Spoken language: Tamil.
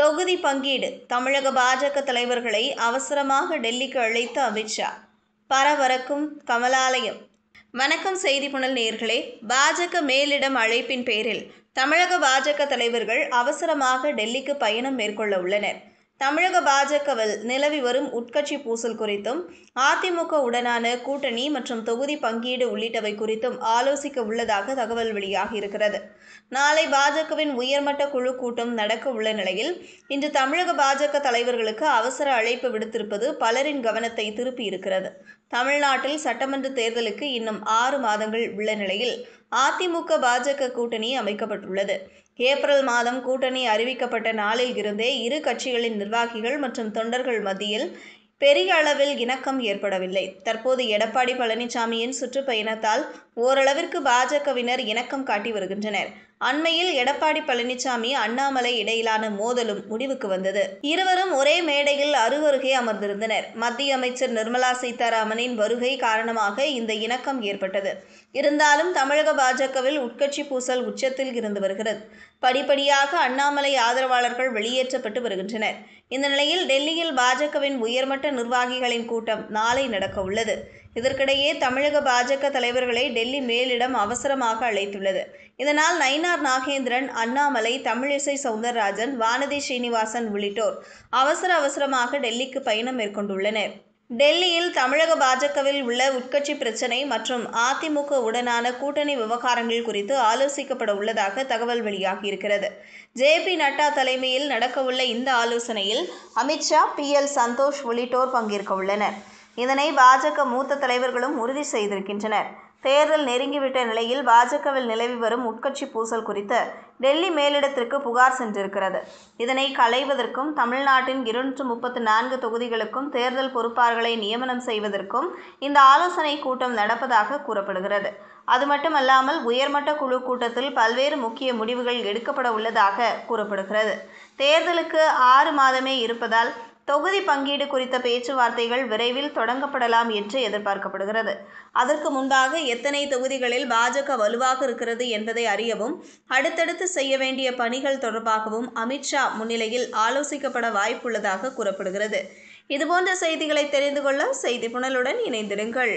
தொகுதி பங்கீடு தமிழக பாஜக தலைவர்களை அவசரமாக டெல்லிக்கு அழைத்த அமித்ஷா. பரபரக்கும் கமலாலயம். வணக்கம் செய்திப்புணல் நேயர்களே. பாஜக மேலிடம் அழைப்பின் பேரில் தமிழக பாஜக தலைவர்கள் அவசரமாக டெல்லிக்கு பயணம் மேற்கொள்ள உள்ளனர். தமிழக பாஜகவில் நிலவி வரும் உட்கட்சி பூசல் குறித்தும் அதிமுக உடனான கூட்டணி மற்றும் தொகுதி பங்கீடு உள்ளிட்டவை குறித்தும் ஆலோசிக்க உள்ளதாக தகவல் வெளியாகி இருக்கிறது. நாளை பாஜகவின் உயர்மட்ட குழு கூட்டம் நடக்க உள்ள நிலையில் இன்று தமிழக பாஜக தலைவர்களுக்கு அவசர அழைப்பு விடுத்திருப்பது பலரின் கவனத்தை திருப்பி இருக்கிறது. தமிழ்நாட்டில் சட்டமன்ற தேர்தலுக்கு இன்னும் 6 மாதங்கள் உள்ள நிலையில் அதிமுக பாஜக கூட்டணி அமைக்கப்பட்டுள்ளது. ஏப்ரல் மாதம் கூட்டணி அறிவிக்கப்பட்ட நாளில் இருந்தே இரு கட்சிகளின் நிர்வாகிகள் மற்றும் தொண்டர்கள் மத்தியில் பெரிய அளவில் இணக்கம் ஏற்படவில்லை. தற்போது எடப்பாடி பழனிசாமியின் சுற்றுப்பயணத்தால் ஓரளவிற்கு பாஜகவினர் இணக்கம் காட்டி வருகின்றனர். அண்மையில் எடப்பாடி பழனிசாமி அண்ணாமலை இடையிலான மோதலும் முடிவுக்கு வந்தது. இருவரும் ஒரே மேடையில் அருகருகே அமர்ந்திருந்தனர். மத்திய அமைச்சர் நிர்மலா சீதாராமனின் வருகை காரணமாக இந்த இணக்கம் ஏற்பட்டது. இருந்தாலும் தமிழக பாஜகவில் உட்கட்சி பூசல் உச்சத்தில் இருந்து வருகிறது. படிப்படியாக அண்ணாமலை ஆதரவாளர்கள் வெளியேற்றப்பட்டு வருகின்றனர். இந்த நிலையில் டெல்லியில் பாஜகவின் உயர்மட்ட நிர்வாகிகளின் கூட்டம் நாளை நடக்க உள்ளது. இதற்கிடையே தமிழக பாஜக தலைவர்களை டெல்லி மேலிடம் அவசரமாக அழைத்துள்ளது. இதனால் நயினார் நாகேந்திரன், அண்ணாமலை, தமிழிசை சவுந்தரராஜன், வானதி ஸ்ரீனிவாசன் உள்ளிட்டோர் அவசரமாக டெல்லிக்கு பயணம் மேற்கொண்டுள்ளனர். டெல்லியில் தமிழக பாஜகவில் உள்ள உட்கட்சி பிரச்சினை மற்றும் அதிமுக உடனான கூட்டணி விவகாரங்கள் குறித்து ஆலோசிக்கப்பட உள்ளதாக தகவல் வெளியாகியிருக்கிறது. ஜே.பி. நட்டா தலைமையில் நடக்கவுள்ள இந்த ஆலோசனையில் அமித்ஷா, பி.எல். சந்தோஷ் உள்ளிட்டோர் பங்கேற்க உள்ளனர். இதனை பாஜக மூத்த தலைவர்களும் உறுதி செய்திருக்கின்றனர். தேர்தல் நெருங்கிவிட்ட நிலையில் பாஜகவில் நிலவி வரும் உட்கட்சி பூசல் குறித்து டெல்லி மேலிடத்திற்கு புகார் சென்றிருக்கிறது. இதனை களைவதற்கும் தமிழ்நாட்டின் 234 தொகுதிகளுக்கும் தேர்தல் பொறுப்பாளர்களை நியமனம் செய்வதற்கும் இந்த ஆலோசனை கூட்டம் நடப்பதாக கூறப்படுகிறது. அது மட்டுமல்லாமல் உயர்மட்ட குழு கூட்டத்தில் பல்வேறு முக்கிய முடிவுகள் எடுக்கப்பட உள்ளதாக கூறப்படுகிறது. தேர்தலுக்கு 6 மாதமே இருப்பதால் தொகுதி பங்கீடு குறித்த பேச்சுவார்த்தைகள் விரைவில் தொடங்கப்படலாம் என்று எதிர்பார்க்கப்படுகிறது. அதற்கு முன்பாக எத்தனை தொகுதிகளில் பாஜக வலுவாக இருக்கிறது என்பதை அறியவும் அடுத்தடுத்து செய்ய வேண்டிய பணிகள் தொடர்பாகவும் அமித்ஷா முன்னிலையில் ஆலோசிக்கப்பட வாய்ப்புள்ளதாக கூறப்படுகிறது. இதுபோன்ற செய்திகளை தெரிந்து கொள்ள செய்திப்புணலுடன் இணைந்திருங்கள்.